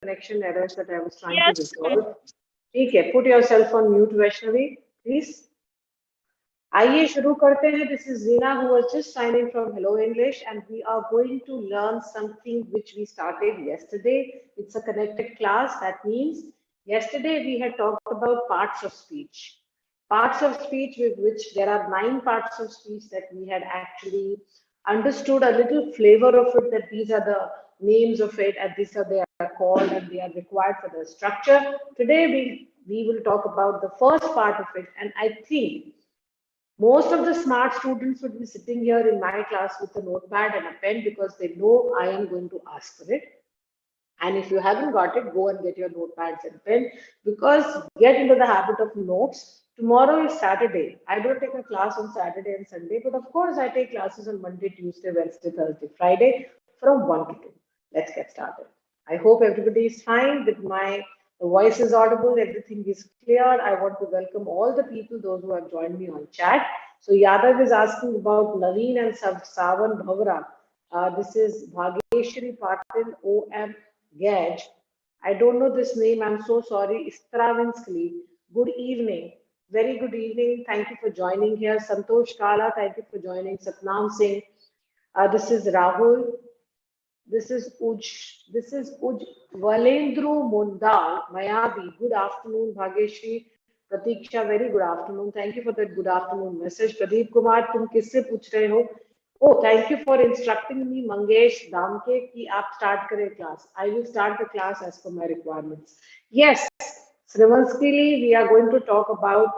connection errors that I was trying to Yes, ma'am. resolve. Okay, put yourself on mute, Vaishnavi, please. आइए शुरू करते हैं. This is Zina who was just signing from Hello English, and we are going to learn something which we started yesterday. It's a connected class. That means yesterday we had talked about parts of speech. Parts of speech, with which there are 9 parts of speech that we had actually understood a little flavor of it, that these are the names of it and these are they are called and they are required for the structure. Today we will talk about the first part of it, and I think most of the smart students would be sitting here in my class with a notepad and a pen because they know I am going to ask for it. And if you haven't got it, go and get your notepads and pen, because get into the habit of notes. Tomorrow is Saturday. I don't take a class on Saturday and Sunday, but of course I take classes on Monday, Tuesday, Wednesday, Thursday, Friday from 1 to 2. Let's get started. I hope everybody is fine with my the voice is audible, everything is clear. I want to welcome all the people, those who have joined me on chat. So Yadav is asking about Naveen and Savan Bhavra. This is Bhageshri Patil OM Gage. I don't know this name. I'm so sorry. Stravinsky. Good evening. Very good evening. Thank you for joining here. Santosh Kala, thank you for joining. Satnam Singh. This is Rahul. This is Uj Valendru Mundal Mayabi. Good afternoon, Bhageshri. Pratiksha, very good afternoon. Thank you for that good afternoon message. Pradeep Kumar, तुम किससे पूछ रहे हो? Oh, thank you for instructing me, Mangesh Damke, कि आप start करें class. I will start the class as per my requirements. Yes, Srivanskili, we are going to talk about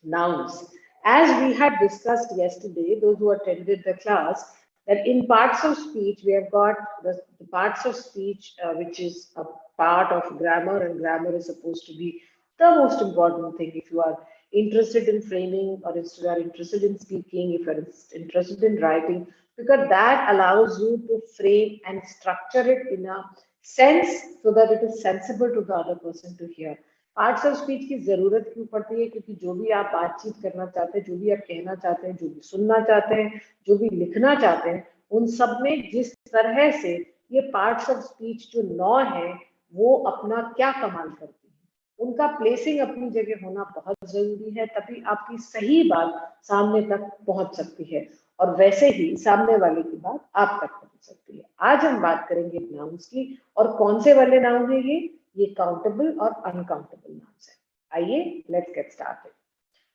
nouns. As we had discussed yesterday, those who attended the class, that in parts of speech, we have got the parts of speech which is a part of grammar, and grammar is supposed to be the most important thing if you are interested in framing, or if you are interested in speaking, if you are interested in writing, because that allows you to frame and structure it in a sense so that it is sensible to the other person to hear. Parts of speech की जरूरत क्यों पड़ती है? क्योंकि जो भी आप बातचीत करना चाहते हैं, जो भी आप कहना चाहते हैं, जो भी सुनना चाहते हैं, जो भी लिखना चाहते हैं, उन सब में जिस तरह से ये पार्ट्स ऑफ स्पीच जो 9 है वो अपना क्या कमाल करती है, उनका प्लेसिंग अपनी जगह होना बहुत जरूरी है, तभी आपकी सही बात सामने तक पहुंच सकती है और वैसे ही सामने वाले की बात आप तक पहुंच सकती है. आज हम बात करेंगे नाउन्स की, और कौन से वाले नाउन है ये काउंटेबल और अनकाउंटेबल नाउन्स है. आइए, let's get started.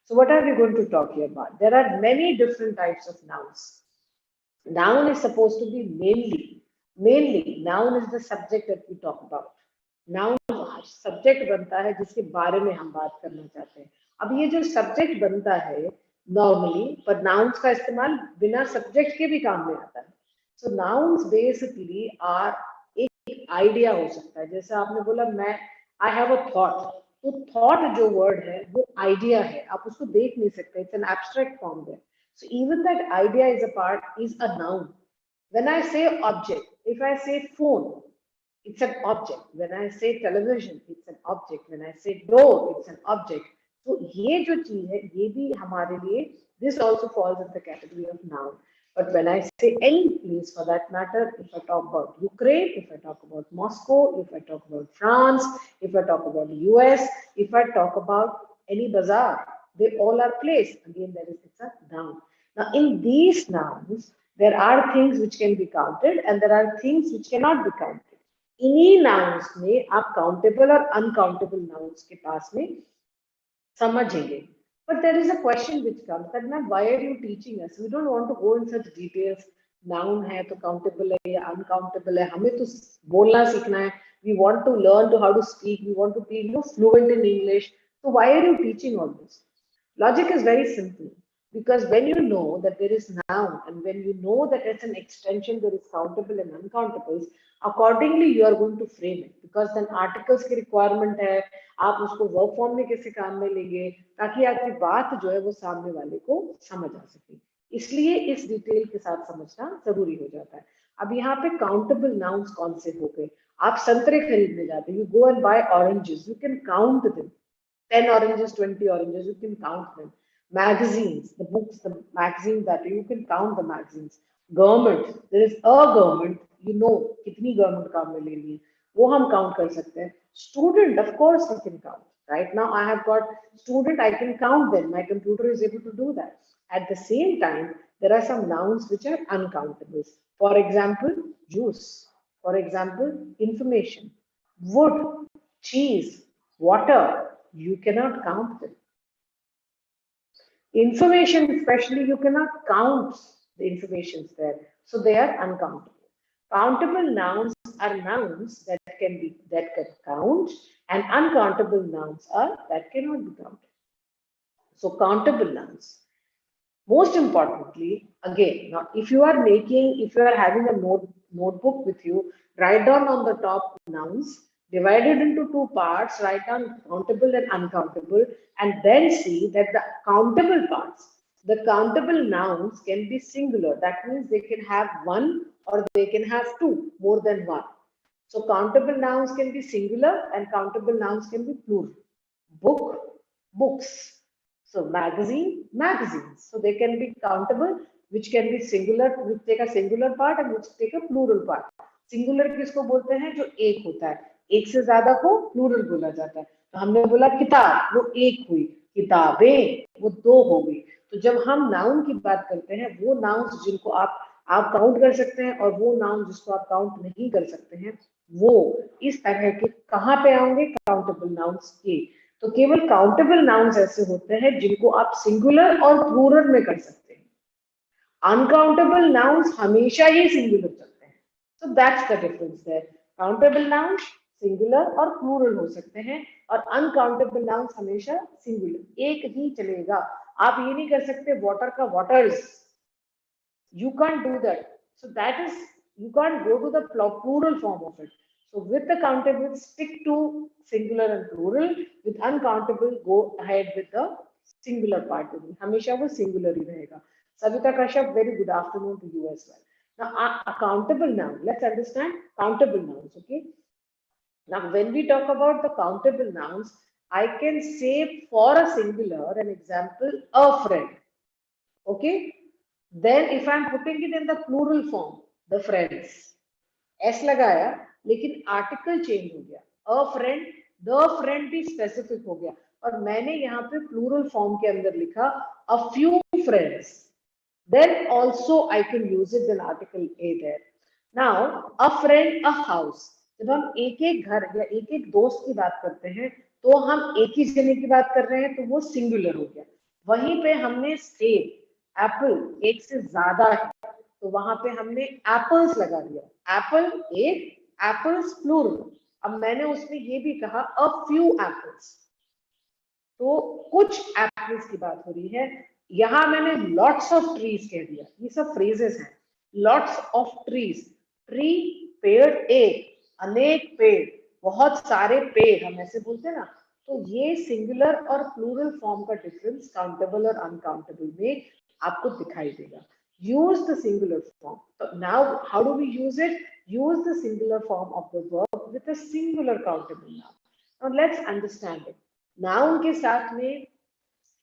So what are we going to talk here about? There are many different types of nouns. Noun is supposed to be mainly noun is the subject that we talk about. Noun subject बनता है जिसके बारे में हम बात करना चाहते हैं. अब ये जो सब्जेक्ट बनता है नॉर्मली, पर नाउन्स का इस्तेमाल बिना सब्जेक्ट के भी काम में आता है. सो नाउन्स बेसिकली आर एक आइडिया हो सकता है. जैसे आपने बोला मैं आई हैव अ थॉट, तो थॉट जो वर्ड है वो आइडिया है, आप उसको देख नहीं सकते. इट्स एन एब्स्ट्रैक्ट फॉर्म है. So even that idea is a noun. When I say object, if I say phone, it's an object. When I say television, it's an object. When I say door, it's an object. So ये जो चीज है ये भी हमारे लिए, this also falls in the category of noun. But when I say any place for that matter, if I talk about Ukraine, if I talk about Moscow, if I talk about France, if I talk about the US, if I talk about any bazaar, they all are place. Again, it's a noun. Now, in these nouns, there are things which can be counted and there are things which cannot be counted. इन्हीं nouns में आप countable और uncountable nouns के पास में समझेंगे. But there is a question which comes that now why are you teaching us? We don't want to go in such details. Noun है तो countable है या uncountable है, हमें तो बोलना सीखना है. We want to learn to how to speak. We want to be fluent in English. So why are you teaching all this? Logic is very simple. Because when you know that there is noun and when you know that as an extension there is countable and uncountables, accordingly you are going to frame it. Because then articles की requirement है, आप उसको verb form में कैसे काम में लेंगे ताकि आपकी बात जो है वो सामने वाले को समझ आ सके. इसलिए इस डिटेल के साथ समझना जरूरी हो जाता है. अब यहाँ पे countable nouns कौन से हो गए? आप संतरे खरीदने जाते हैं, you go and buy oranges, you can count them. 10 oranges, 20 oranges, you can count them. Magazines, the books, the magazines that you can count the magazines. Government, there is a government, you know, kitni government काम में ले ली. वो हम count कर सकते हैं. Student, of course we can count. Right now I have got student, I can count them. My computer is able to do that. At the same time, there are some nouns which are uncountable. For example, juice. For example, information. Wood, cheese, water. You cannot count them. Information, especially, you cannot count the informations there. So they are uncountable. Countable nouns are nouns that can count, and uncountable nouns are that cannot be counted. So countable nouns. Most importantly, again, now if you are having a notebook with you, write down on the top nouns, divide it into two parts, write down countable and uncountable, and then see that the countable parts, the countable nouns can be singular. That means they can have one or they can have two, more than one. So countable nouns can be singular and countable nouns can be plural. Book, books. So magazine, magazines. So they can be countable, which can be singular, which take a singular part and which take a plural part. Singular किसको बोलते हैं? जो एक होता है. एक से ज्यादा को प्लूरल बोला जाता है. तो हमने बोला किताब, वो एक हुई. किताबें, वो दो हो गई. तो जब हम नाउन की बात करते हैं, वो नाउन्स जिनको आप काउंट कर सकते हैं और वो नाउन जिसको आप काउंट नहीं कर सकते हैं, वो इस तरह के कहाँ पे आएंगे? काउंटेबल नाउन्स के. तो केवल काउंटेबल नाउन्स ऐसे होते हैं जिनको आप सिंगुलर और प्लूरल में कर सकते हैं. अनकाउंटेबल नाउन्स हमेशा ही सिंगुलर चलते हैं. So that's the difference there. Countable nouns singular और प्लूरल हो सकते हैं और अनकाउंटेबल नाउन्स हमेशा सिंगुलर, एक ही चलेगा. आप ये नहीं कर सकते वाटर का waters. You can't do that. So that is, you can't go to the plural form of it. So with the countable, stick to singular and plural. With uncountable, go ahead with the singular part. हमेशा वो singular ही रहेगा. Savita Kashyap, very good afternoon to you as well. Now, a countable noun. Let's understand countable nouns. Okay. Now, when we talk about the countable nouns, I can say for a singular, an example, a friend. Okay. Then if I am putting it in the plural form, the friends, S लगाया, लेकिन article change हो गया. अ friend, the friend भी specific हो गया और मैंने यहाँ पे प्लूरल फॉर्म के अंदर लिखा a few friends. Then also I can use it in article A there. Now a friend, a house. जब हम एक एक घर या एक एक दोस्त की बात करते हैं तो हम एक ही जने की बात कर रहे हैं, तो वो सिंगुलर हो गया. वहीं पे हमने सेब, एप्पल एक से ज्यादा है तो वहां पे हमने एप्पल्स लगा दिया. एप्पल एक, एप्पल्स प्लूरल. अब मैंने उसमें ये भी कहा अ फ्यू एप्पल्स, तो कुछ एप्पल्स की बात हो रही है. यहां मैंने लॉट्स ऑफ ट्रीज कह दिया. ये सब फ्रेजेस हैं. लॉट्स ऑफ ट्रीज, ट्री पेड़ एक, अनेक पेड़, बहुत सारे पेड़, हम ऐसे बोलते हैं ना. तो ये सिंगुलर और प्लूरल फॉर्म का डिफरेंस काउंटेबल और अनकाउंटेबल में आपको दिखाई देगा. Use the singular form. So now, how do we use it? Use the singular form of the verb with a singular countable noun. Now let's understand it. Noun के साथ में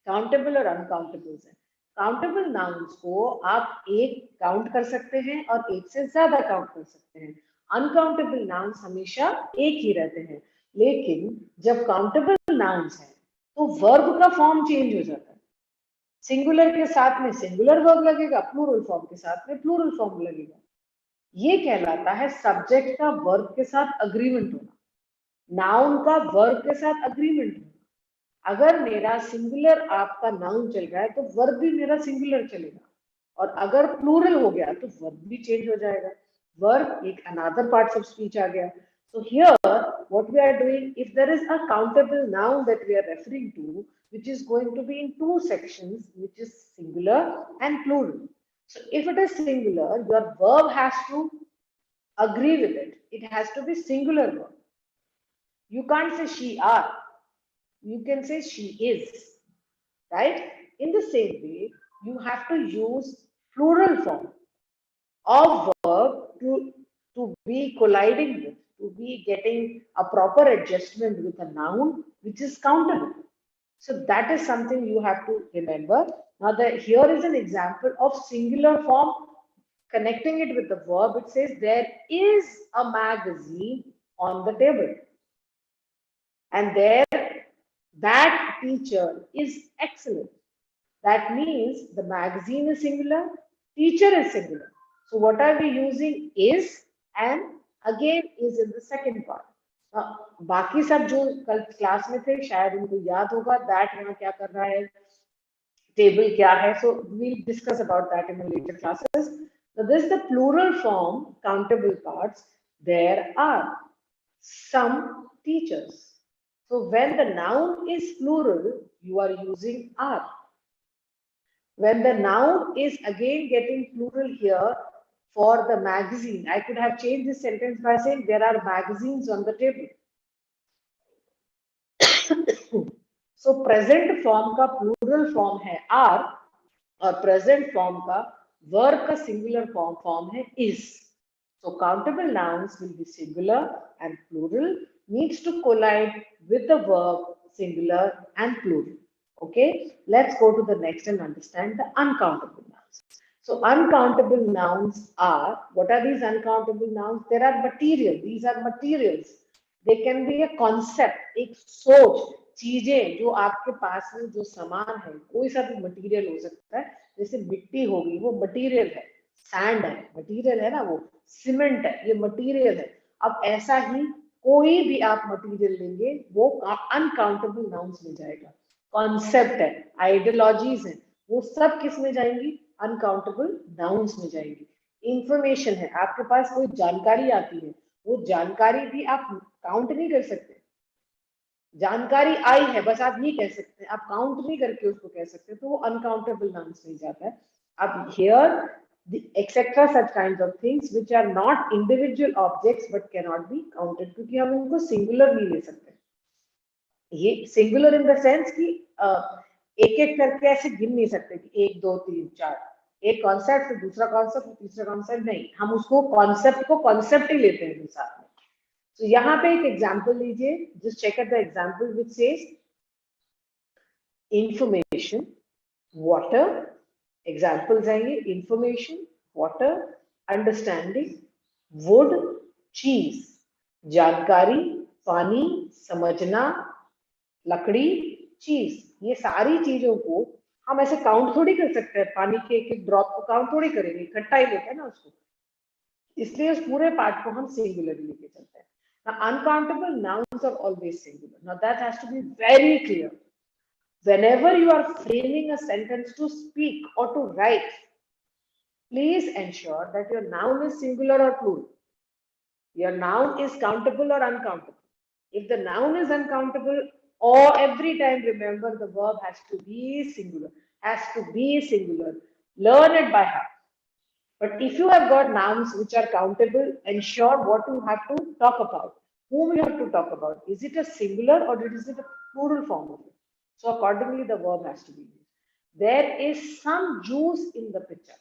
countable और uncountables हैं. Countable nouns को आप एक count कर सकते हैं और एक से ज्यादा काउंट कर सकते हैं. Uncountable nouns हमेशा एक ही रहते हैं. लेकिन जब countable nouns है तो वर्ब का फॉर्म चेंज हो जाता है. सिंगुलर के साथ में सिंगुलर वर्ब लगेगा, प्लूरल फॉर्म के साथ में प्लूरल फॉर्म लगेगा. ये कहलाता है सब्जेक्ट का वर्ब के साथ अग्रीमेंट होना, नाउन का वर्ब के साथ अग्रीमेंट होना. अगर मेरा सिंगुलर आपका नाउन चल रहा है तो वर्ब भी मेरा सिंगुलर चलेगा, और अगर प्लूरल हो गया तो वर्ब भी चेंज हो जाएगा. वर्ब एक अनदर पार्ट्स ऑफ स्पीच आ गया. So here, what we are doing, if there is a countable noun that we are referring to, which is going to be in two sections, which is singular and plural. So if it is singular, your verb has to agree with it. It has to be singular verb. You can't say she are. You can say she is. Right? In the same way, you have to use plural form of verb to be colliding with, to be getting a proper adjustment with a noun which is countable. So that is something you have to remember. Now here is an example of singular form connecting it with the verb. It says there is a magazine on the table. And there, that teacher is excellent. That means the magazine is singular, teacher is singular. So what are we using is and again is in the second part. बाकी सब जो कल class में थे शायद उनको याद होगा दैट यहाँ क्या कर रहा है table kya hai. So we'll discuss about that in the later classes. So this is the plural form, countable parts. There are some teachers. So when the noun is plural, you are using are. When the noun is again getting plural here for the magazine, I could have changed this sentence by saying there are magazines on the table. So present form का plural form है are और present form का verb का singular form है is. So countable nouns will be singular and plural needs to collide with the verb singular and plural. Okay, let's go to the next and understand the uncountable nouns. So uncountable nouns are, what are these uncountable nouns? There are material, these are materials. They can be a concept, एक सोच, चीजें जो आपके पास में जो सामान है, कोई सा भी मटेरियल हो सकता है, जैसे मिट्टी होगी वो मटेरियल है, सैंड है मटेरियल है ना, वो सीमेंट है ये मटेरियल है. अब ऐसा ही कोई भी आप मटेरियल लेंगे वो अनकाउंटेबल नाउन्स में जाएगा. कॉन्सेप्ट है, आइडियोलॉजीज है, वो सब किस में जाएंगी? अनकाउंटेबल नाउन्स में जाएंगी. इंफॉर्मेशन है, आपके पास कोई जानकारी आती है, वो जानकारी भी आप काउंट नहीं कर सकते. जानकारी आई है बस आप नहीं कह सकते, आप काउंट नहीं करके उसको कह सकते, तो वो अनकाउंटेबल नाउन्स में जाता है. अब here etc such kinds of things which are not individual objects but cannot be counted, क्योंकि हम उनको सिंगुलर नहीं ले सकते. ये सिंगुलर इन द सेंस कि एक एक करके ऐसे गिन नहीं सकते कि 1 2 3 4, एक कॉन्सेप्ट फिर दूसरा कॉन्सेप्ट फिर तीसरा कॉन्सेप्ट, नहीं, हम उसको कॉन्सेप्ट को कॉन्सेप्ट ही लेते हैं साथ में. तो यहाँ पे एक एग्जांपल लीजिए, just check out the example which says information water. Examples आएंगे information water, understanding wood cheese, जानकारी पानी, समझना लकड़ी चीज. ये सारी चीजों को हम ऐसे काउंट थोड़ी कर सकते हैं, पानी के एक एक ड्रॉप को काउंट थोड़ी करेंगे, इकट्ठा ही लेते हैं ना उसको, इसलिए उस पूरे पार्ट को हम सिंगुलरली लेके चलते हैं. Now, uncountable nouns are always singular. Now, that has to be very clear. Whenever you are framing a sentence to speak or to write, please ensure that your noun is singular or plural. Your noun is countable or uncountable. If the noun is uncountable, or every time remember the verb has to be singular. Has to be singular. Learn it by heart. But if you have got nouns which are countable, ensure what you have to talk about. Whom you have to talk about. Is it a singular or is it a plural form of it? So accordingly, the verb has to be used. There is some juice in the pitcher.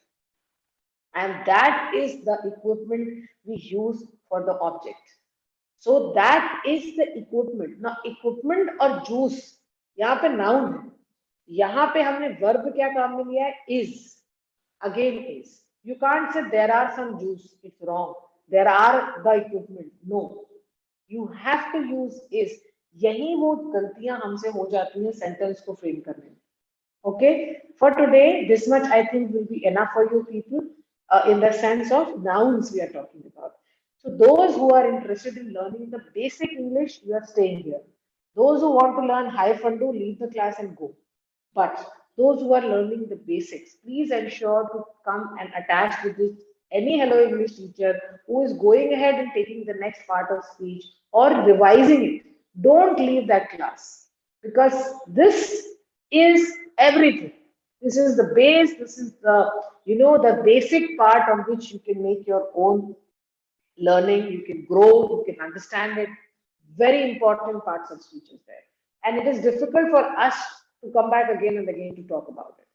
And that is the equipment we use for the object. So that is the equipment. Now equipment और juice यहाँ पे noun है. यहाँ पे हमने verb क्या काम में लिया है? Is. Again is. You can't say there are some juice. It's wrong. There are the equipment. No. You have to use is. यही वो गलतियां हमसे हो जाती हैं sentence को frame करने में. Okay. For today, this much I think will be enough for you people in the sense of nouns we are talking about. So those who are interested in learning the basic English, you are staying here. Those who want to learn Haifundu, leave the class and go. But those who are learning the basics, please ensure to come and attach with this any Hello English teacher who is going ahead and taking the next part of speech or revising it. Don't leave that class because this is everything. This is the base. This is the, the basic part on which you can make your own learning, you can grow, you can understand it. Very important parts of speech is there. And it is difficult for us to come back again and again to talk about it.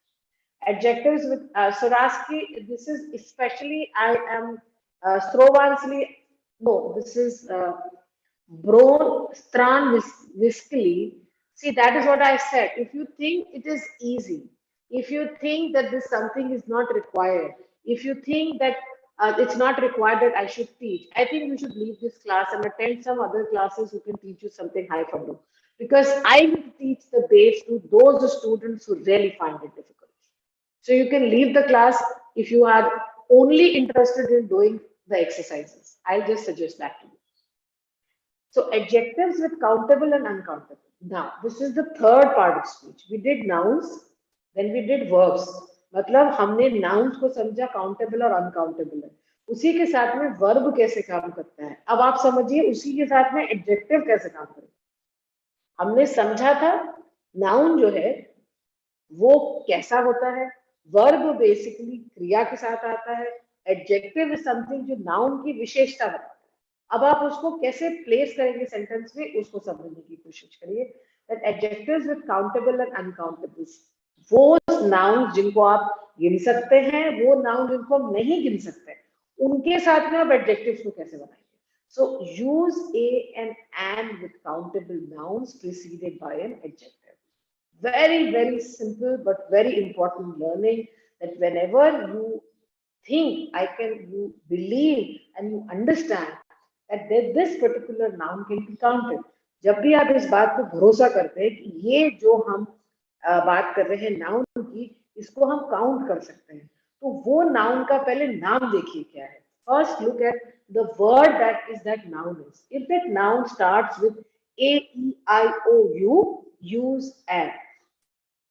Adjectives with Suraski, this is especially, I am Strovansly, no, this is Bron Stran Wiskily. See, that is what I said. If you think it is easy, if you think that this something is not required, if you think that it's not required that I should teach. I think we should leave this class and attend some other classes who can teach you something high from you. Because I will teach the base to those students who really find it difficult. So you can leave the class if you are only interested in doing the exercises. I'll just suggest that to you. So adjectives with countable and uncountable. Now, this is the third part of speech. We did nouns, then we did verbs. मतलब हमने nouns को समझा countable और uncountable है. उसी के साथ में verb कैसे काम करता है. अब आप समझिए उसी के साथ में adjective कैसे काम करेगा. हमने समझा था noun जो है वो कैसा होता है. Verb बेसिकली क्रिया के साथ आता है. Adjective is something जो noun की विशेषता बताता है. अब आप उसको कैसे प्लेस करेंगे सेंटेंस में, उसको समझने की कोशिश करिए. That adjectives with countable and uncountable, वो नाउन जिनको आप गिन सकते हैं, वो नाउन जिनको हम नहीं गिन सकते, उनके साथ में आप एडजेक्टिव्स को कैसे बनाएंगे. So use a and with countable nouns preceded by an adjective. very simple but very important learning, that whenever you think, you believe and you understand that this particular noun can be counted. जब भी आप इस बात को भरोसा करते हैं कि ये जो हम बात कर रहे हैं नाउन की, इसको हम काउंट कर सकते हैं, तो वो नाउन का पहले नाम देखिए क्या है. First look at the word that noun is. If that noun starts with A, E, I, O, U, use an.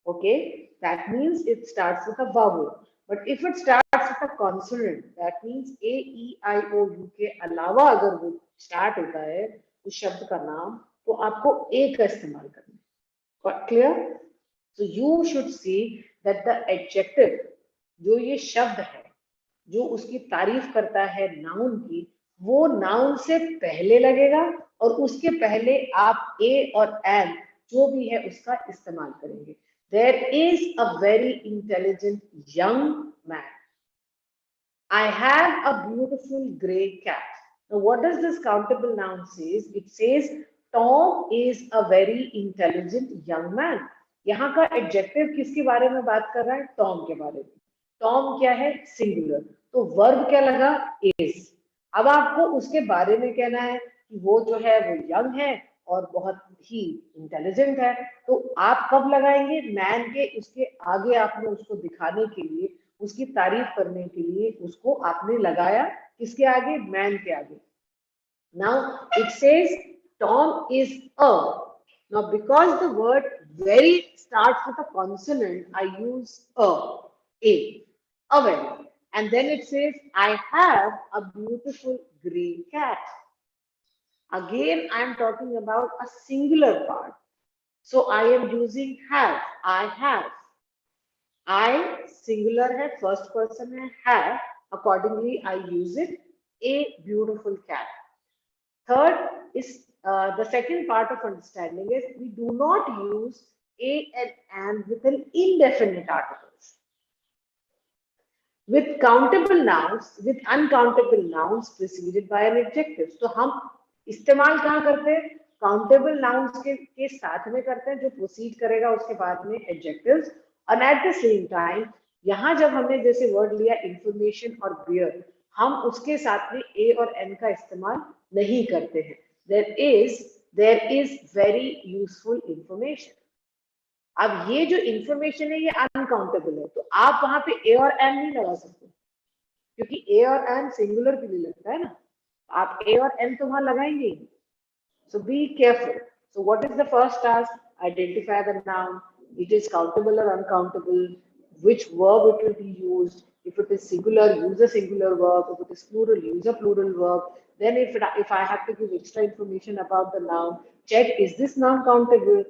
Okay, that means it starts with a vowel. But if it starts with a consonant, that means A, E, I, O, U के अलावा अगर वो start होता है उस शब्द का नाम, तो आपको A का इस्तेमाल करना है. Clear? So you should see that the adjective, जो ये शब्द है, जो उसकी तारीफ करता है नाउन की, वो नाउन से पहले लगेगा और उसके पहले आप A और an जो भी है उसका इस्तेमाल करेंगे. There is a very intelligent young man. I have a beautiful grey cat. Now, what does this countable noun says? It says Tom is a very intelligent young man. यहाँ का adjective किसके बारे में बात कर रहा है? Tom के बारे में. Tom क्या है? Singular. तो verb क्या लगा? Is. अब आपको उसके बारे में कहना है कि वो जो है वो young है और बहुत ही इंटेलिजेंट है. तो आप कब लगाएंगे? मैन के उसके आगे आपने उसको दिखाने के लिए, उसकी तारीफ करने के लिए उसको आपने लगाया किसके आगे? मैन के आगे. Now it says Tom is a. Now because the word very starts with a consonant, I use a very, and then it says I have a beautiful grey cat. Again, I am talking about a singular part. So I am using have. I have. I singular है, first person है, have. Accordingly, I use it. A beautiful cat. Third is the second part of understanding is we do not use a and with an indefinite articles. With countable nouns, with uncountable nouns preceded by an adjective. So हम इस्तेमाल कहाँ करते हैं? Countable nouns के साथ में करते हैं, जो प्रोसीड करेगा उसके बाद में एडजेक्टिव्स. और एट द सेम टाइम यहाँ जब हमने जैसे वर्ड लिया इंफॉर्मेशन और बियर, हम उसके साथ में ए और एन का इस्तेमाल नहीं करते हैं. There is very useful information. अब ये जो इंफॉर्मेशन है ये अनकाउंटेबल है, तो आप वहां पे ए और एन नहीं लगा सकते, क्योंकि ए और एन सिंगुलर के लिए लगता है ना. आप ए और एन तो वहां लगाएंगे ही. So be careful. So what is the first task? Identify the noun. It is countable or uncountable. Which verb it will be used. If it is singular, use a singular verb. If it is plural, use a plural verb. Then if I have to give extra information about the noun, check is this noun countable.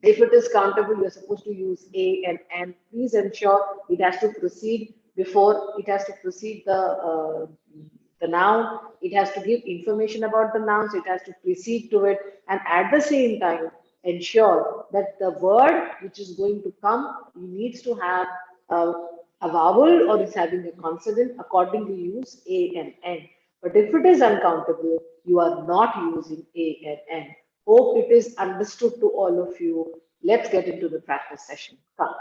If it is countable, you're supposed to use a and n. Please ensure it has to proceed before it has to precede the noun. It has to give information about the nouns, it has to precede to it, and at the same time ensure that the word which is going to come needs to have a vowel or is having a consonant. Accordingly use a and n. But if it is uncountable, you are not using a and n. Hope it is understood to all of you. Let's get into the practice session. Come.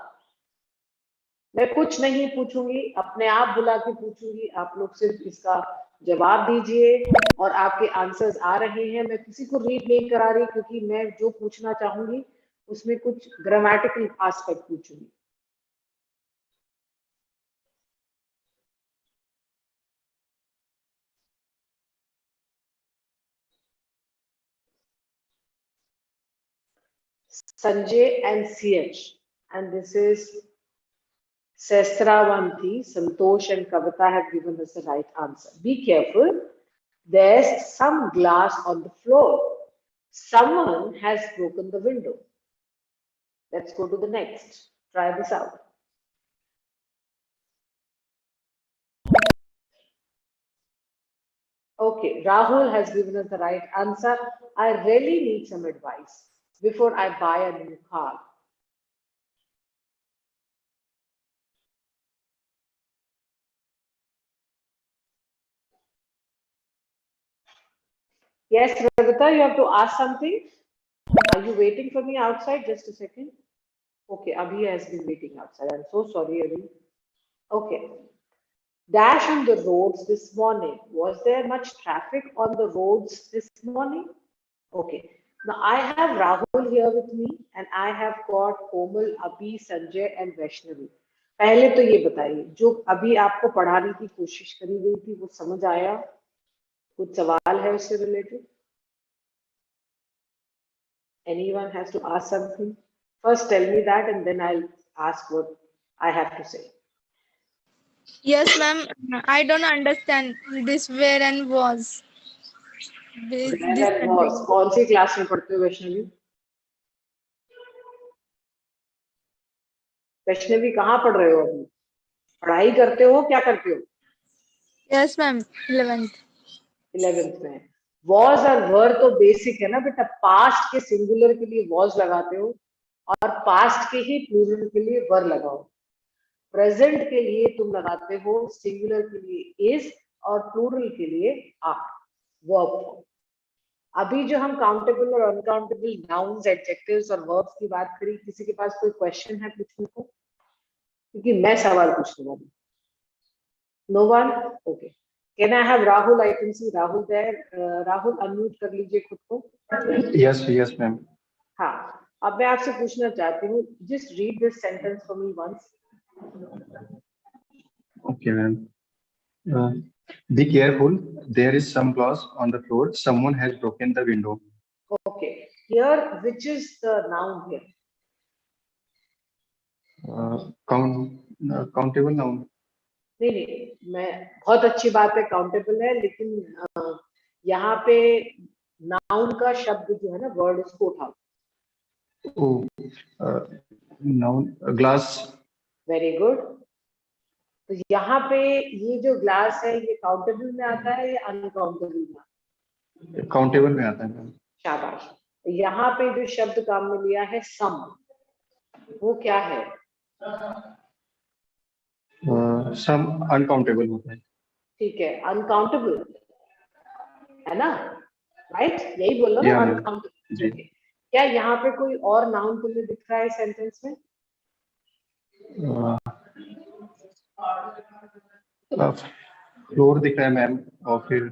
मैं कुछ नहीं पूछूंगी, अपने आप बुला के पूछूंगी, आप लोग सिर्फ इसका जवाब दीजिए और आपके आंसर्स आ रहे हैं। मैं किसी को रीड नहीं करा रही क्योंकि मैं जो पूछना चाहूंगी उसमें कुछ ग्रामेटिकल एस्पेक्ट पूछूंगी। Sanjay and CH, and this is Sestravanti, Santosh and Kavita have given us the right answer. Be careful. There's some glass on the floor. Someone has broken the window. Let's go to the next. Try this out. Okay, Rahul has given us the right answer. I really need some advice before I buy a new car. Yes, Ravita, you have to ask something. Are you waiting for me outside? Just a second. Okay, Abhi has been waiting outside. I'm so sorry, Abhi. Okay. Dash on the roads this morning. Was there much traffic on the roads this morning? Okay. Now I have Rahul here with me and I have got Komal, Abhi, Sanjay and Vaishnavi. पहले तो ये बताइए जो अभी आपको पढ़ाने की कोशिश करी गई थी वो समझ आया? कुछ सवाल है उससे related? Anyone has to ask something? First tell me that and then I'll ask what I have to say. Yes, ma'am. I don't understand this where and was. This was. कौन सी क्लास में पढ़ते हो वैष्णवी? वैष्णवी कहाँ पढ़ रहे हो अभी? पढ़ाई करते हो क्या करते हो? Yes, ma'am. 11th. 11th में. was और were तो बेसिक है ना बेटा. पास्ट के सिंगुलर के लिए was लगाते हो और पास्ट के ही प्लूरल के लिए were लगाओ. प्रेजेंट के लिए तुम लगाते हो सिंगुलर के लिए is और प्लूरल के लिए are. Verb form. अभी जो हम काउंटेबल और अनकाउंटेबल नाउन्स, एडजेक्टिव्स और वर्ब्स की बात करी, किसी के पास कोई क्वेश्चन है पूछने को? क्योंकि मैं सवाल पूछने वाली. No one? Okay. Can I have Rahul? I can see Rahul there. Rahul unmute कर लीजिए खुद को. Yes ma'am. हाँ, अब मैं आपसे पूछना चाहती हूँ, just read this sentence for me once. Okay ma'am. Be careful. There is some glass on the floor. Someone has broken the window. Okay. Here, which is the noun here? Countable noun. नहीं, मैं बहुत अच्छी बात है, countable है, लेकिन यहाँ पे नाउन का शब्द जो है ना, वर्ड, उसको उठाओ. Noun glass. Very good. तो यहाँ पे ये जो ग्लास है ये काउंटेबल में आता है या अनकाउंटेबल में? काउंटेबल में आता है. शाबाश. यहाँ पे जो शब्द काम में लिया है सम, वो क्या है? सम अनकाउंटेबल होता है. ठीक है, अनकाउंटेबल है ना? राइट, यही बोल रहा हूँ, अनकाउंटेबल. क्या यहाँ पे कोई और नाउन तुम्हें दिख रहा है सेंटेंस में? फ्लोर दिख रहा है मैम, और फिर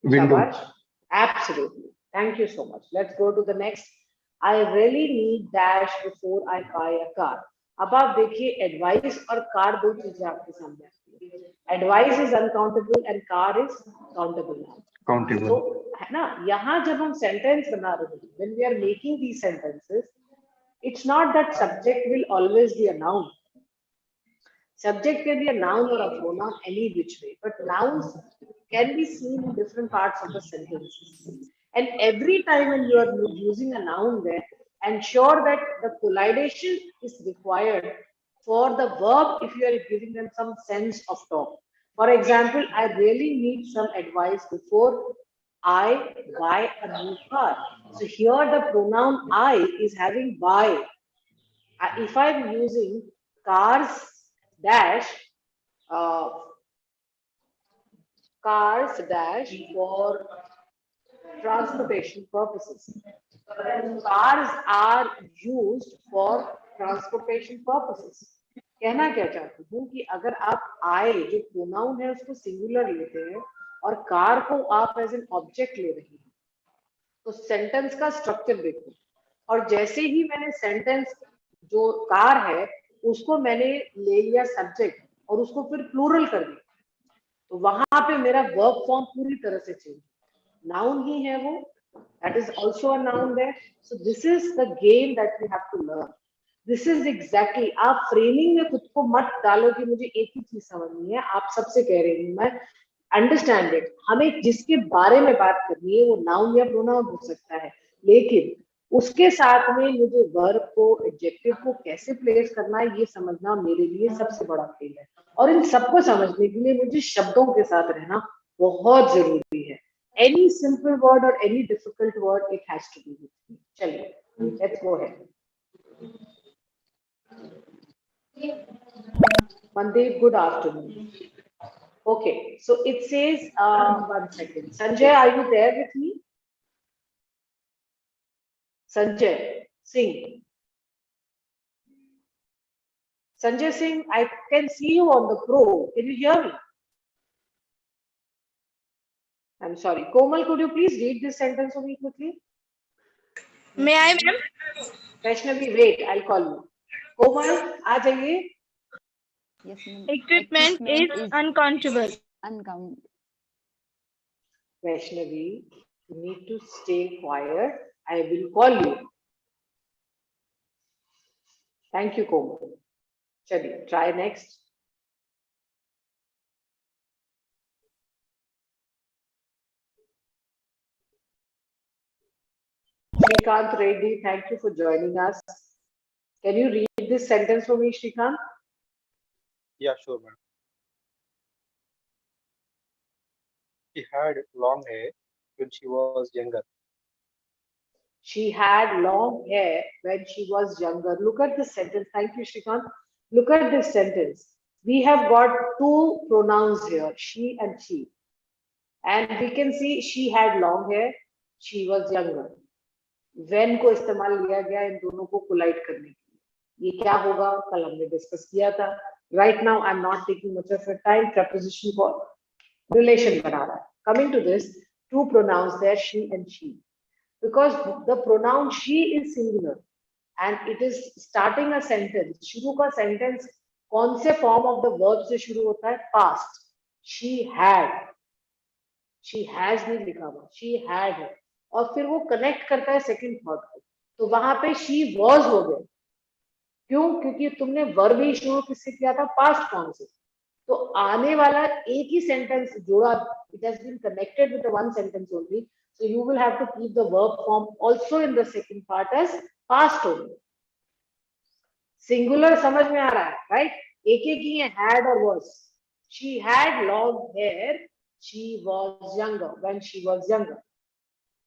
window. Absolutely. Thank you so much. Let's go to the next. I really need dash before I buy a car. अब आप देखिए, एडवाइस और कार दो चीजें आपके सामने आती है. Advice is uncountable and car is countable. Countable तो है ना, यहाँ जब हम सेंटेंस बना रहे हैं, when we are making these sentences, it's not that subject will always be a noun. Subject can be a noun or a pronoun any which way, but nouns can be seen in different parts of the sentences. And every time when you are using a noun there, ensure that the collidation is required for the verb if you are giving them some sense of talk. For example, I really need some advice before I buy a new car. So here the pronoun I is having buy. If I'm using cars dash for transportation purposes. Cars are used for transportation purposes. कहना क्या चाहती हूँ कि अगर आप I जो pronoun है उसको सिंगुलर लेते हैं और कार को आप एज एन ऑब्जेक्ट ले रही हैं, तो सेंटेंस का स्ट्रक्चर देखो, और जैसे ही मैंने सेंटेंस जो कार है उसको मैंने ले लिया सब्जेक्ट और उसको फिर प्लूरल कर दिया, तो वहां पे मेरा वर्ब फॉर्म पूरी तरह से चेंज, नाउन ही है वो, that is also a noun there. So this is the game that we have to learn. This is exactly, आप फ्रेमिंग में खुद को मत डालो कि मुझे एक ही चीज समझनी है, आप सबसे कह रही हूँ मैं, अंडरस्टैंड इट, हमें जिसके बारे में बात करनी है वो नाउन या प्रोनाउन हो सकता है, लेकिन उसके साथ में मुझे वर्ब को, एडजेक्टिव को कैसे प्लेस करना है ये समझना मेरे लिए सबसे बड़ा खेल है, और इन सबको समझने के लिए मुझे शब्दों के साथ रहना बहुत जरूरी है. Any simple word or any difficult word, it has to be with me. Chaliye, let's go ahead. Mandeep, good afternoon. Okay, so it says, 1 second. Sanjay, are you there with me? Sanjay Singh. Sanjay Singh, I can see you on the pro. Can you hear me? I'm sorry. Komal, could you please read this sentence for me quickly? May I, ma'am? Vaishnavi, wait, I'll call you. Komal, aa jaiye. Yes, ma'am. Equipment is uncountable. Uncountable. Vaishnavi, you need to stay quiet. I will call you. Thank you, Komal. Chaliye, try next. Shrikant Reddy, thank you for joining us. Can you read this sentence for me, Shrikant? Yeah, sure, ma'am. She had long hair when she was younger. She had long hair when she was younger. Look at this sentence. Thank you, Shrikant. Look at this sentence. We have got two pronouns here, she and she. And we can see she had long hair, she was younger. When को इस्तेमाल लिया गया इन दोनों को कोलाइट करने के लिए. ये क्या होगा कल हमने डिस्कस किया था. Right now I'm not taking much of your time. Preposition for relation बना रहा है. Coming to this, two pronouns there, she and she. Because the pronoun she is singular and it is starting a sentence. शुरू का sentence कौन से form of the verb से शुरू होता है? Past. She had. She has नहीं लिखा हुआ. She had है. और फिर वो कनेक्ट करता है सेकंड थॉट को, तो वहां पे शी वॉज हो गया. क्यों? क्योंकि तुमने वर्ब ही शुरू किससे किया था? पास्ट फॉर्म से. तो आने वाला एक ही सेंटेंस जोड़ा, it has been connected with one sentence only, so you will have to keep the verb form also in the second part as past only. Singular समझ में आ रहा है, राइट? एक एक ही है, हैड और was. She had long hair, she was younger when she was younger.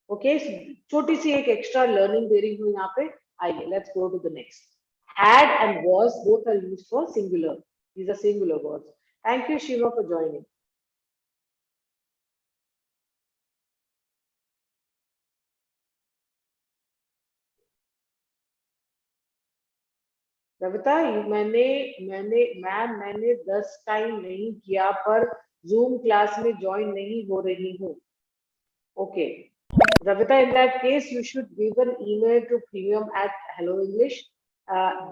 Okay, छोटी सी एक एक्स्ट्रा लर्निंग दे रही हूँ यहाँ पे. आइए, let's go to the next. Had and was both are used for singular. These are singular words. Thank you, Shiva, for joining. Ravita, मैंने 10 time नहीं किया पर जूम क्लास में ज्वाइन नहीं हो रही हूँ. Okay, Ravita, in that case, you should give an email to premium at Hello English.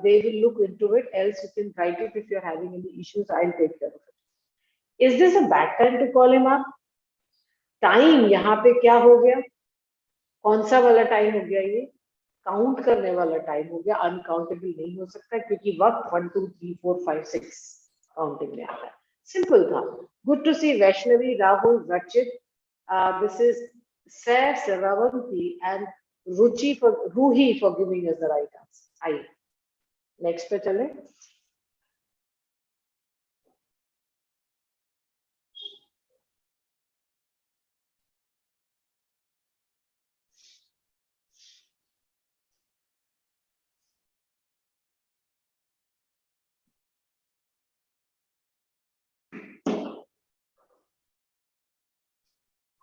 They will look into it. Else, you can write it if you're having any issues. I'll take care of it. Is this a bad time to call him up? Time यहाँ पे क्या हो गया? कौन सा वाला time हो गया? ये काउंट करने वाला टाइम हो गया. अनकाउंटेबल नहीं हो सकता क्योंकि वक्त 1 2 3 4 5 6 काउंटिंग में आता है. सिंपल था. गुड टू सी वैष्णवी, राहुल, रचित. This is Sir, Saravanti and Ruhi for giving us the right answer. आइए नेक्स्ट पे चले.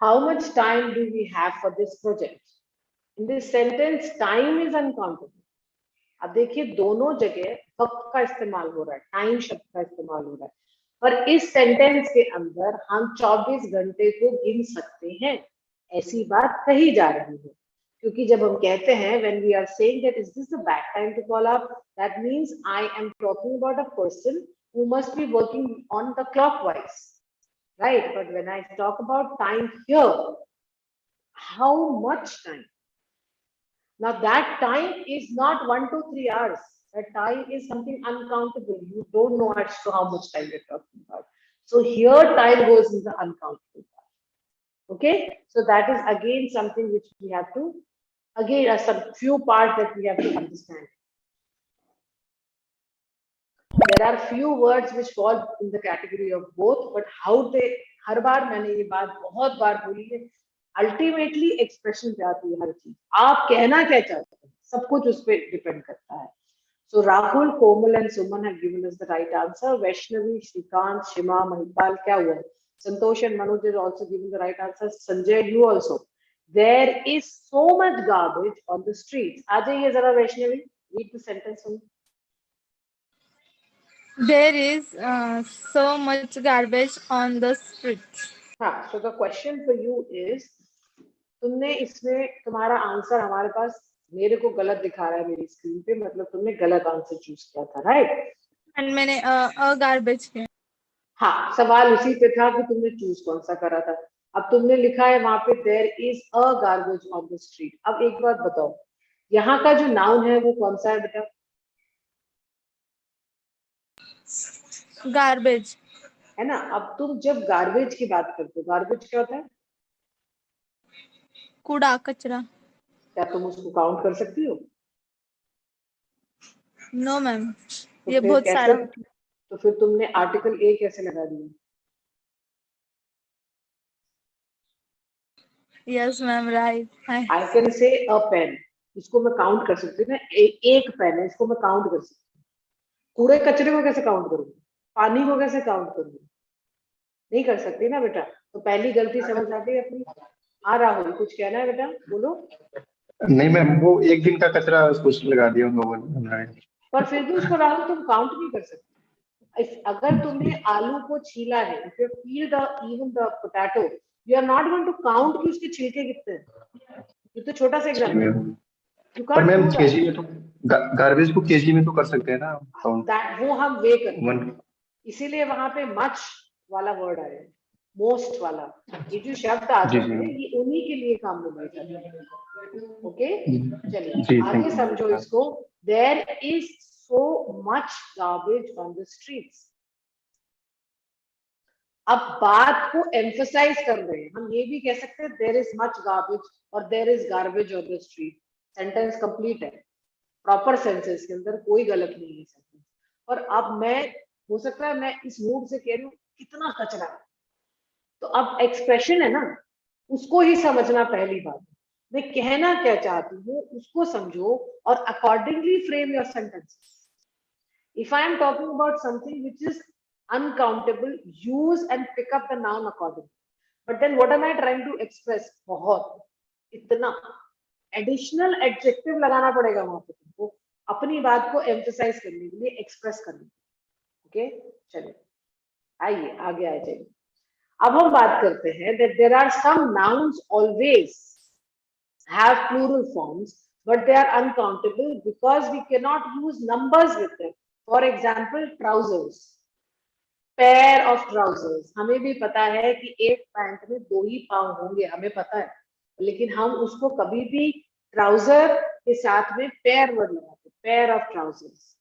How much time do we have for this project? In this sentence, time is uncountable. अब देखिए दोनों जगह वक्त का इस्तेमाल हो रहा है, टाइम शब्द का इस्तेमाल हो रहा है, पर इस सेंटेंस के अंदर हम 24 घंटे को गिन सकते हैं, ऐसी बात कही जा रही है। क्योंकि जब हम कहते हैं when we are saying that is this the bad time to call up, that means I am talking about a person who must be working on the clockwise, right? But when I talk about time here, how much time? Now that time is not 1 to 3 hours. That time is something uncountable. You don't know as to how much time you're talking about. So here time goes in the uncountable part. Okay, so that is again something which we have to, again some few parts that we have to understand. There are few words which fall in the category of both, but how they, हर बार मैंने ये बात बहुत बार बोली है, ultimately expression पे आती है हर चीज, आप कहना क्या चाहते हैं सब कुछ उस पर डिपेंड करता है. So Rahul, Komal and Suman have given us the right answer. Vaishnavi, Shrikant, Shima, Mahipal, क्या हुआ? Santosh and Manoj is also giving the right answer. Sanjay, you also. There is so much garbage on the streets. आ जाइए जरा Vaishnavi, read the sentence for me. There is so much garbage on the streets. हाँ, so the question for you is, तुमने इसमें तुम्हारा answer हमारे पास मेरे को गलत दिखा रहा है मेरी स्क्रीन पे, मतलब तुमने गलत आंसर चूज किया था, राइट? एंड मैंने गार्बेज किया. हाँ, सवाल उसी पे था कि तुमने चूज कौन सा करा था. अब तुमने लिखा है वहां पे there is a garbage on the street. अब एक बात बताओ, यहाँ का जो नाउन है वो कौन सा है बेटा? गार्बेज है ना. अब तुम जब गार्बेज की बात करते हो, गार्बेज क्या होता है? कूड़ा कचरा. क्या तुम उसको काउंट कर सकती हो? नो मैम, तो ये फिर बहुत कैसे, सारा. तो फिर तुमने आर्टिकल ए कैसे लगा दिया? Yes ma'am, right. I can say a pen, इसको मैं काउंट कर सकती हूँ ना, एक पेन है, इसको मैं काउंट कर सकती हूँ. कूड़े कचरे को कैसे काउंट करूंगी? पानी को कैसे काउंट करूंगी? नहीं कर सकती ना बेटा. तो पहली गलती समझ आती है अपनी. हाँ राहुल, कुछ कहना है बेटा, बोलो. नहीं मैम, वो एक दिन का कचरा कुछ लगा दिया उन लोगों ने. पर फिर भी उसको राहुल तुम काउंट नहीं कर सकते. अगर तुमने आलू को छीला है, if you peel the even the potato, you are not going to count कि उसके छिलके कितने हैं. ये तो छोटा सा एग्जांपल. You पर can't ma'am do that. KG में तो, गार्बेज को केजी में तो कर सकते हैं ना काउंट. That वो हम वे करते हैं, इसीलिए वहां पे मच वाला वर्ड आया, मोस्ट वाला. ये जो शब्द आते जी, जी. हैं ये उन्हीं के लिए काम में जाते हैं. ओके, चलिए जी, आगे thank you. समझो इसको. There is so much garbage on the streets. अब बात को एम्फसाइज कर रहे हैं, हम ये भी कह सकते हैं देयर इज मच गार्बेज और there is garbage on the street. Sentence complete है, प्रॉपर सेंसेस के अंदर कोई गलत नहीं है सेंटेंस. और अब मैं, हो सकता है मैं इस मूड से कह रही हूँ कितना कचरा है, तो अब एक्सप्रेशन है ना, उसको ही समझना पहली बात. मैं कहना क्या चाहती हूँ उसको समझो और accordingly frame your sentences. If I am talking about something which is uncountable, use and pick up the noun accordingly. But then what am I trying to express? बहुत, इतना एडिशनल एडजेक्टिव लगाना पड़ेगा वहां पे तुमको अपनी बात को एम्फसाइज करने के लिए, एक्सप्रेस करने के लिए. ओके, चलिए आइए आगे आ जाइए. अब हम बात करते हैं that there are some nouns always have plural forms but they are uncountable because we cannot use numbers with them. For example, trousers, pair of trousers. हमें भी पता है कि एक पैंट में 2 ही पाँव होंगे, हमें पता है, लेकिन हम उसको कभी भी ट्राउजर के साथ में पेयर वर्ड लगाते हैं, pair of trousers.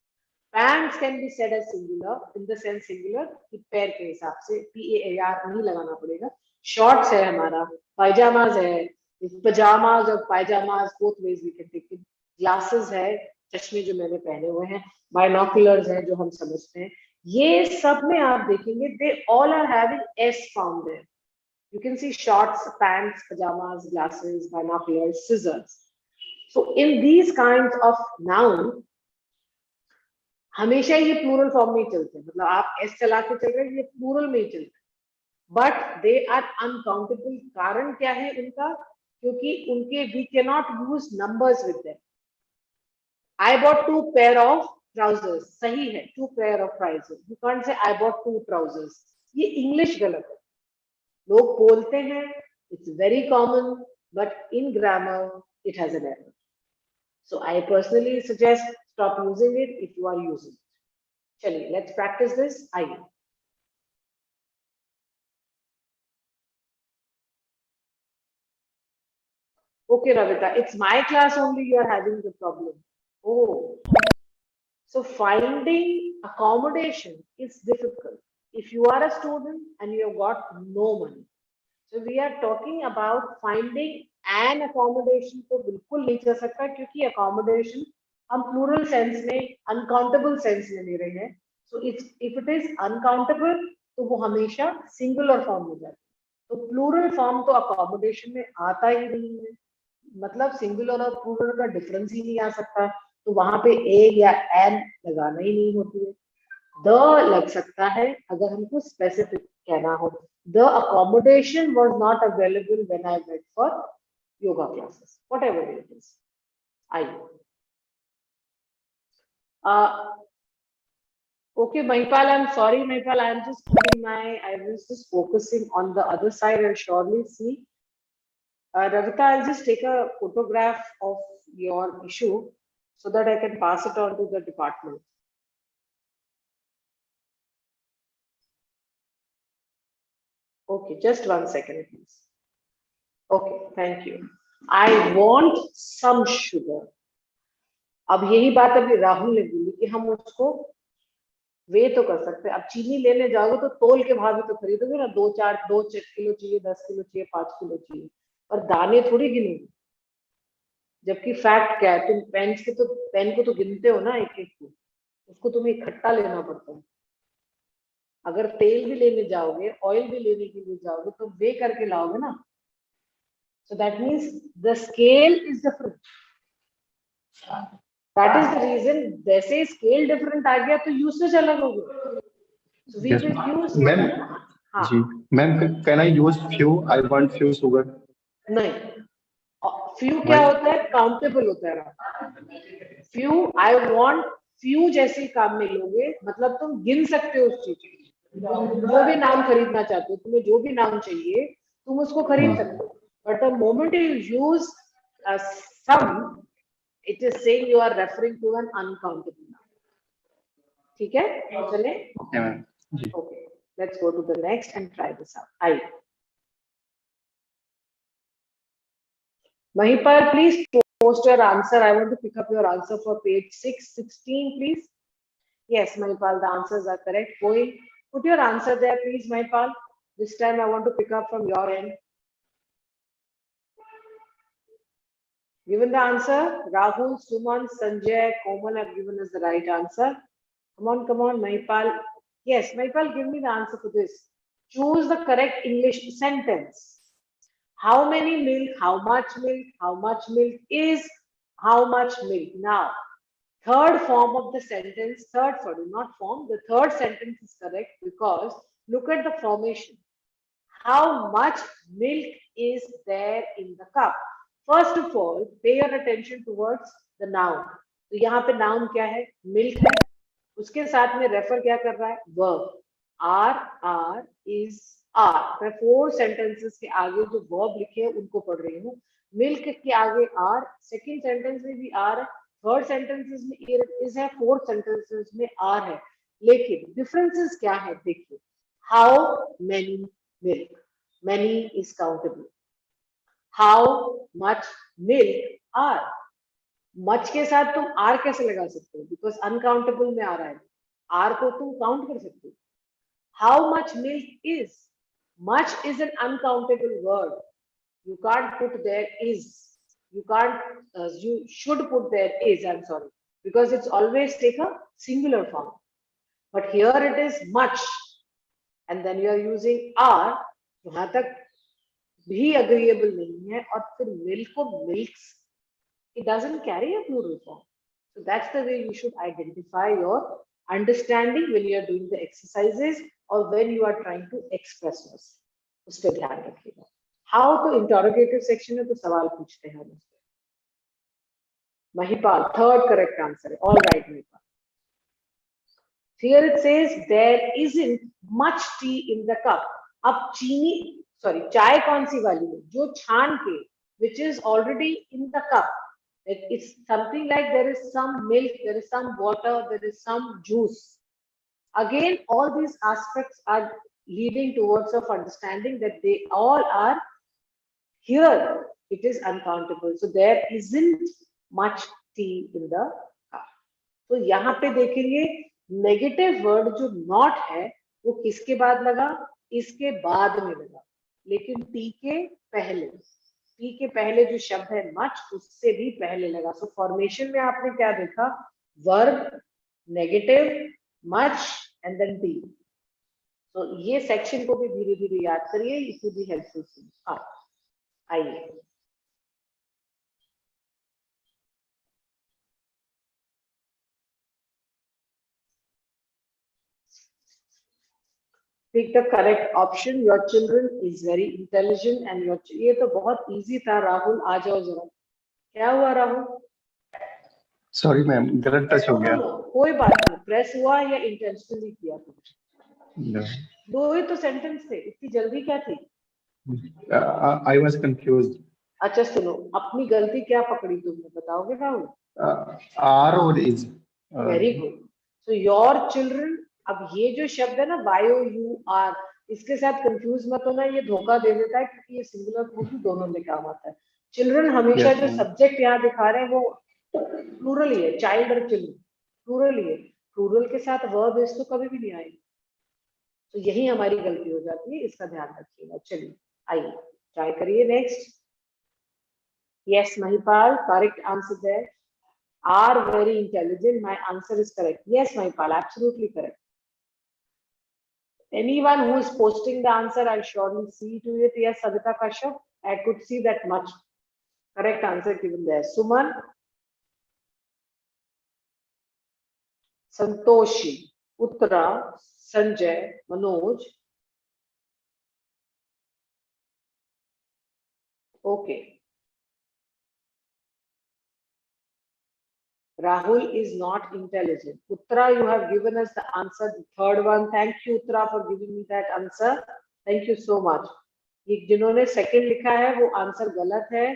Pants can be said as singular in the sense singular कि पेयर के हिसाब से PAIR नहीं लगाना पड़ेगा. शॉर्ट्स है हमारा, पायजामाज है, पजामाज और pyjamas both ways we can take it. Glasses है, चश्मे जो मैंने पहने हुए हैं, बायनोकुलर्स है जो हम समझते हैं. ये सब में आप देखेंगे they all are having S found there. You can see shorts, pants, pyjamas, glasses, binoculars, scissors. So in these kinds of noun हमेशा ये प्लूरल फॉर्म में चलते हैं, मतलब आप S चला के चल रहे हैं, ये प्लूरल में ही चलते हैं. But they are uncountable. कारण क्या है इनका? क्योंकि उनके we can not use numbers with them. I bought 2 pair of trousers. सही है, 2 pair of trousers. You can't say I bought 2 trousers. ये इंग्लिश गलत है. लोग बोलते हैं, it's very common, but in grammar it has an error. So I personally suggest stop using it if you are using it. चलिए, let's practice this. आइए. Okay, Ravita, it's my class only you are having the problem. Oh, so finding accommodation is difficult if you are a student and you have got no money. So we are talking about finding an accommodation. तो बिल्कुल नहीं चल सकता क्योंकि accommodation हम plural sense में uncountable sense में ले रहे हैं. So if it is uncountable तो वो हमेशा singular form में जाता है. तो plural form तो accommodation में आता ही नहीं है. मतलब सिंगुलर और प्लूरल का डिफरेंस ही नहीं आ सकता. तो वहां पे ए या एन लगाना ही नहीं होती है. द लग सकता है अगर हमको स्पेसिफिक कहना हो. The accommodation was not available when I went for yoga classes. Whatever it is. आइए. Okay, Mahipal, I'm sorry, Mahipal, I'm just putting I was just focusing on the other side. I'll surely see. Ravita, I'll just take a photograph of your issue so that I can pass it on to the department. Okay, just 1 second, please. Okay, thank you. I want some sugar. अब यही बात अभी राहुल ने बोली कि हम उसको वे तो कर सकते हैं. अब चीनी लेने जाओगे तो तोल के भाव में तो खरीदोगे ना. 2 किलो चाहिए, 10 किलो चाहिए, 5 किलो चाहिए, और दाने थोड़ी गिनोगे. जबकि फैक्ट क्या है, तुम पेन को तो गिनते हो ना एक एक को. उसको तुम्हें इकट्ठा लेना पड़ता है. अगर तेल भी लेने जाओगे, ऑयल भी लेने के लिए जाओगे तो वे करके लाओगे ना. So that means the scale is different. That is the reason. जैसे scale different आ गया तो usage अलग हो गया. So we will use. Ma'am ji, ma'am can I use few? I want few sugar. नहीं, few क्या होता है? Countable होता है. Few, I want few जैसे काम में लोगे, मतलब तुम गिन सकते हो उस चीज को. जो भी नाम खरीदना चाहते हो, तुम्हें जो भी नाम चाहिए तुम उसको खरीद सकते हो. But the moment you use some, it is saying you are referring to an uncountable noun. ठीक है, चले. Okay, let's go to the next and try this out. I. Mahipal, please post your answer. I want to pick up your answer for page 616, please. Yes, Mahipal, the answers are correct. Going, put your answer there, please, Mahipal. This time I want to pick up from your end. Given the answer, Rahul, Suman, Sanjay, Komal have given us the right answer. Come on, Mahipal. Yes, Mahipal, give me the answer for this. Choose the correct English sentence. How many milk, how much milk is, how much milk. Now, third form of the sentence, not form, the third sentence is correct because look at the formation. How much milk is there in the cup? First of all, pay your attention towards the noun. तो यहाँ पे noun क्या है? Milk है. उसके साथ में refer क्या कर रहा है? Verb. are, is, are. मैं 4 sentences के आगे जो verb लिखे हैं उनको पढ़ रही हूँ. Milk के आगे are, second sentence में भी are है, third sentences में is है, fourth sentences में are है. लेकिन differences क्या है? देखिए. How many milk? Many is countable. How much milk are? Much के साथ तुम are कैसे लगा सकते हो? Because uncountable में आ रहा है. are को तुम count कर सकते हो. How much milk is? Much is an uncountable word. You can't put there is. You can't. You should put there is. I'm sorry, because it's always take a singular form. But here it is much, and then you are using are. वहां तक भी agreeable नहीं है, और फिर milk को milks, it doesn't carry a plural form. So that's the way you should identify your understanding when you are doing the exercises or when you are trying to express yourself. उस पर ध्यान रखिएगा. How तो interrogative section में तो सवाल पूछते हैं. Mahipal, third correct answer. All right, Mahipal. Here it says there isn't much tea in the cup. अब चीनी चाय कौन सी वाली है जो छान के which is already in the cup. It's something like there is some milk, there is some water, there is some juice. Again, all these aspects are leading towards of understanding that they all are here. It is uncountable. So there isn't much tea in the cup. तो यहाँ पे देखेंगे negative word जो not है वो किसके बाद लगा, इसके बाद में लगा, लेकिन टी के पहले जो शब्द है मच उससे भी पहले लगा. सो फॉर्मेशन में आपने क्या देखा, verb, negative, much and then T. तो ये सेक्शन को भी धीरे धीरे याद करिए, इट विल बी हेल्पफुल. आइए pick the correct option. Your children is very intelligent and your ये तो बहुत easy था. राहुल आ जाओ जरा. क्या हुआ राहुल? सॉरी मैम, गलत टच हो गया. कोई बात नहीं, प्रेस हुआ या इंटेंशनली किया तुमने? दो ही तो सेंटेंस थे, इतनी जल्दी क्या थी? I was confused. अच्छा सुनो, अपनी गलती क्या पकड़ी तुमने, बताओगे राहुल? आर और is. Very good. So your children. अब ये जो शब्द है ना YOUR, इसके साथ कंफ्यूज मत होना, ये धोखा दे देता है क्योंकि ये सिंगुलर प्लूरल दोनों में काम आता है. चिल्ड्रन हमेशा जो सब्जेक्ट यहाँ दिखा रहे हैं वो प्लूरल ही है, चाइल्ड और चिल्ड्रन प्लूरल ही है. प्लूरल के साथ वर्ब इज तो कभी भी नहीं आएगी. तो यही हमारी गलती हो जाती है, इसका ध्यान रखिएगा. चलिए आइए ट्राई करिए next. Yes Mahipal, correct answer there. Are very intelligent. My answer is correct. Yes, Mahipal, absolutely correct. Anyone who is posting the answer, I'll surely see to it. Yes, Savita Kashyap, I could see that much. Correct answer given there. Suman, Santoshi, Uttara, Sanjay, Manoj. Okay. Rahul is not intelligent. Uttara, you have given us the answer, the third one. Thank you, Uttara, for giving me that answer. Thank you so much. ये जिन्होंने second लिखा है वो answer गलत है.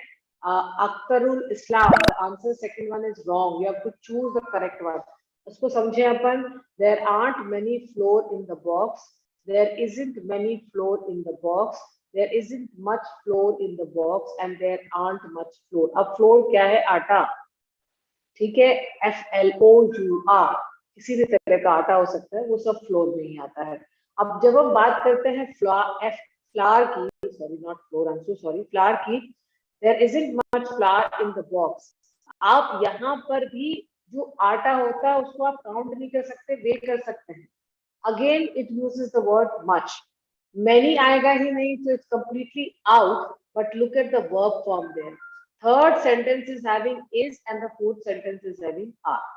अख्तरुल इस्लाम, the answer second one is wrong. You have to choose the correct one. उसको समझे अपन. There aren't many floor in the box. There isn't many floor in the box. There isn't much floor in the box, and there aren't much floor. अब floor क्या है? आटा. ठीक है, FLOUR, किसी भी तरह का आटा हो सकता है, वो सब फ्लोर में ही आता है. अब जब हम बात करते हैं फ्लावर की, sorry not floor, I am so sorry, flower की, there isn't much flower in the box. आप यहाँ पर भी जो आटा होता है उसको आप काउंट नहीं कर सकते, वे कर सकते हैं. Again it uses the word much. Many आएगा ही नहीं, तो it's completely out. But look at the verb form there. Third sentence is having is and the fourth sentence is having are.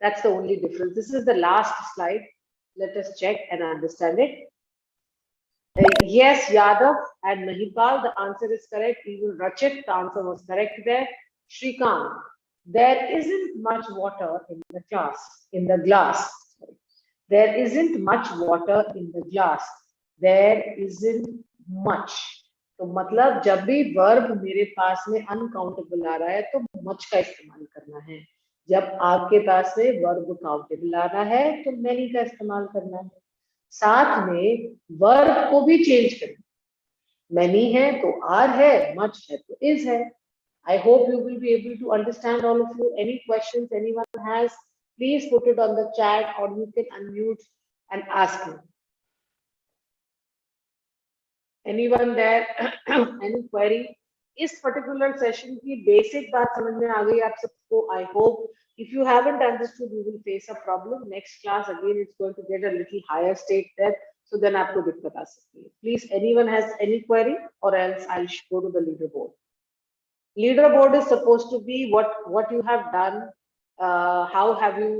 That's the only difference. This is the last slide. Let us check and understand it. Yes, Yadav and Mahipal, the answer is correct. Even Rachit, the answer was correct there. Shrikant, there isn't much water in the glass. There isn't much water in the glass. There isn't much. तो मतलब जब भी verb मेरे पास में uncountable आ रहा है तो much का इस्तेमाल करना है. जब आपके पास में वर्ब काउंटेबल आ रहा है तो मैनी का इस्तेमाल करना है. साथ में वर्ब को भी चेंज करना. मैनी है तो आर है, मच है तो इज है. I hope you will be able to understand all of you. Any questions anyone has, please put it on the chat और you can unmute and ask me. Anyone there? Any query? इस particular session की basic बात समझ में आ गई आप सबको. I hope. If you haven't understood, you will face a problem. Next class again, it's going to get a little higher state there. So then आपको दिक्कत आ सकती है. Please, anyone has any query, or else I'll go to the leaderboard. Leaderboard is supposed to be what you have done. How have you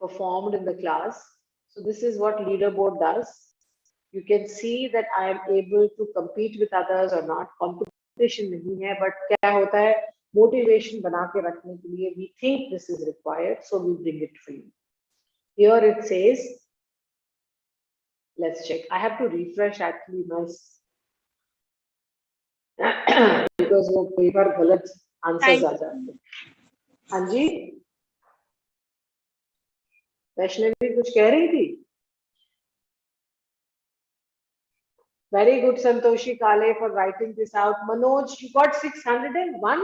performed in the class? So this is what leaderboard does. You can see that I am able to compete with others or not. Competition नहीं है, but क्या होता है, motivation बना के रखने के लिए we think this is required, so we bring it for you. Here it says, let's check. I have to refresh actually my because वो कई बार गलत आंसर्स आ जाते हैं. हाँ जी, वैष्णवी कुछ कह रही थी. Very good, Santoshi Kale, for writing this out. Manoj, you got 601.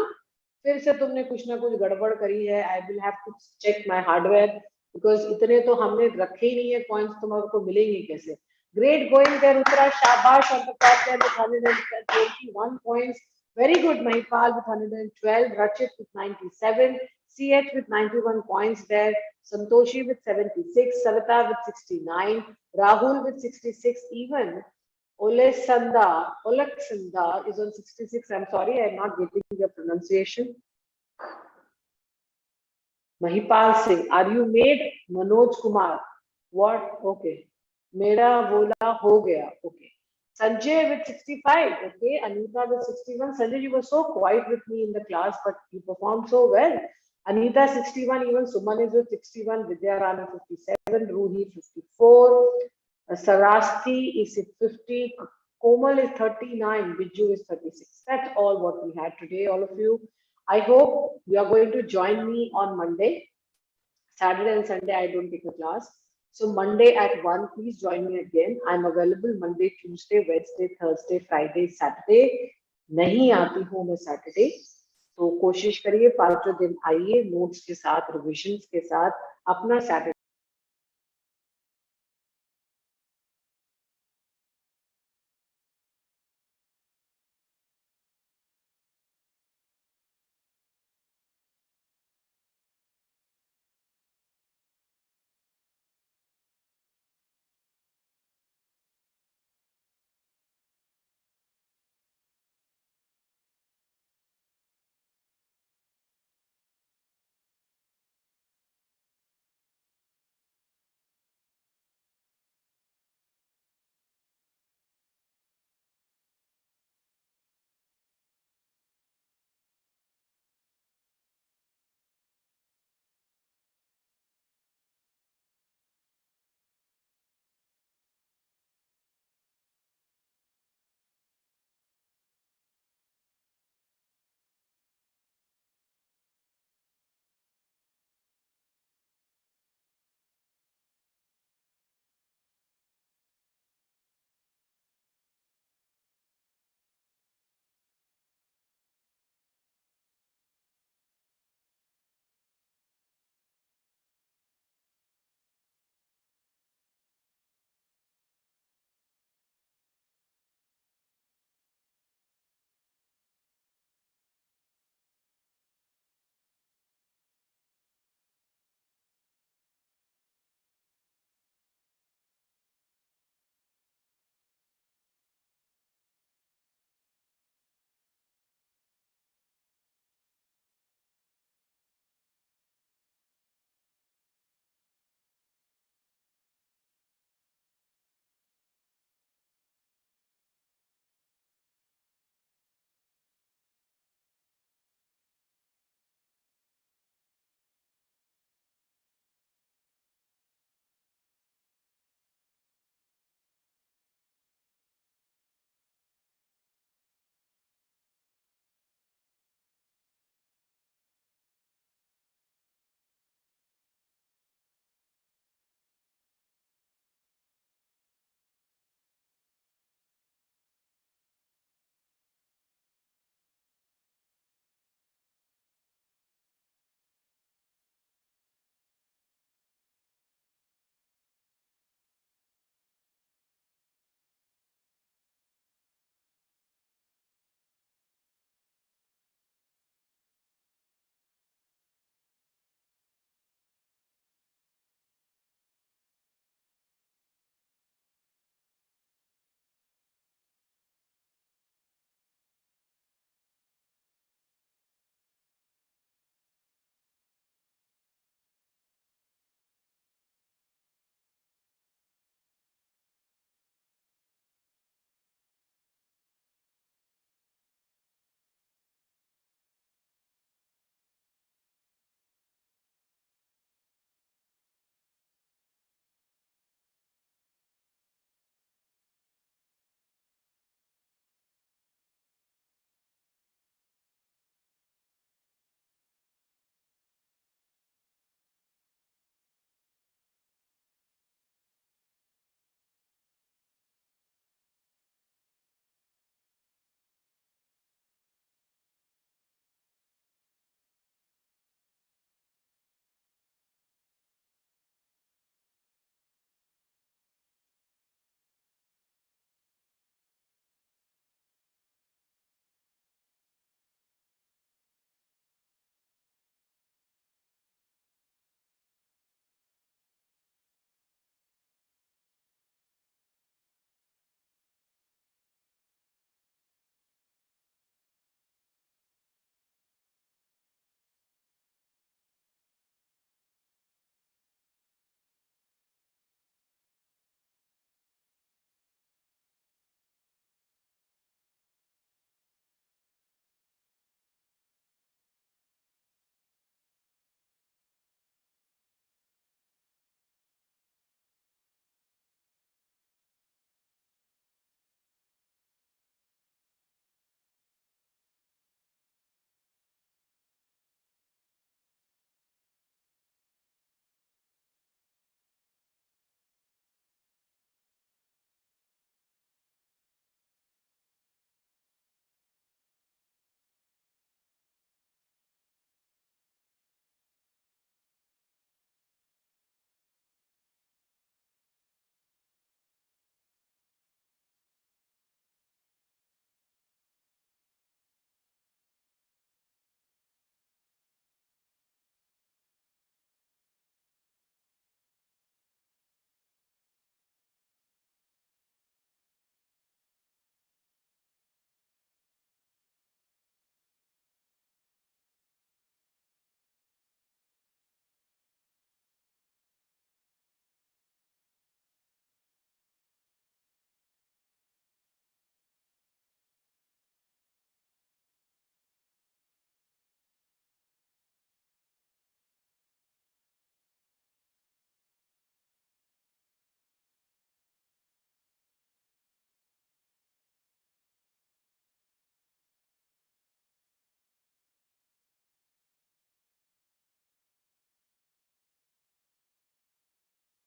फिर से तुमने कुछ ना कुछ गड़बड़ करी है. I will have to check my hardware because इतने तो हमने रखे ही नहीं है points, तुम्हारे को मिलेंगे कैसे? Great going there, Uttara. Shabash on the top there with 121 points. Very good, Mahipal with 112. Rachit with 97. CH with 91 points there. Santoshi with 76. Savita with 69. Rahul with 66. Even Oleksanda is on 66. I'm sorry, I'm not getting the pronunciation. Mahipal Singh, are you made? Manoj Kumar, what? Okay. Mera bola ho gaya. Okay. Sanjay with 65. Okay. Anita with 61. Sanjay, you were so quiet with me in the class, but you performed so well. Anita 61. Even Suman is with 61. Vidya Rana 57. Ruhi 54. Sarasti is 50. Komal is 39. Biju is 36. That's all what we had today, all of you. I hope you are going to join me on Monday. Saturday and Sunday, I don't take a class. So Monday at 1, please join me again. I'm available Monday, Tuesday, Wednesday, Thursday, Friday, Saturday. नहीं आती हूँ मैं Saturday. तो कोशिश करिए 5 दिन आइए, notes के साथ, रिविजन्स के साथ अपना Saturday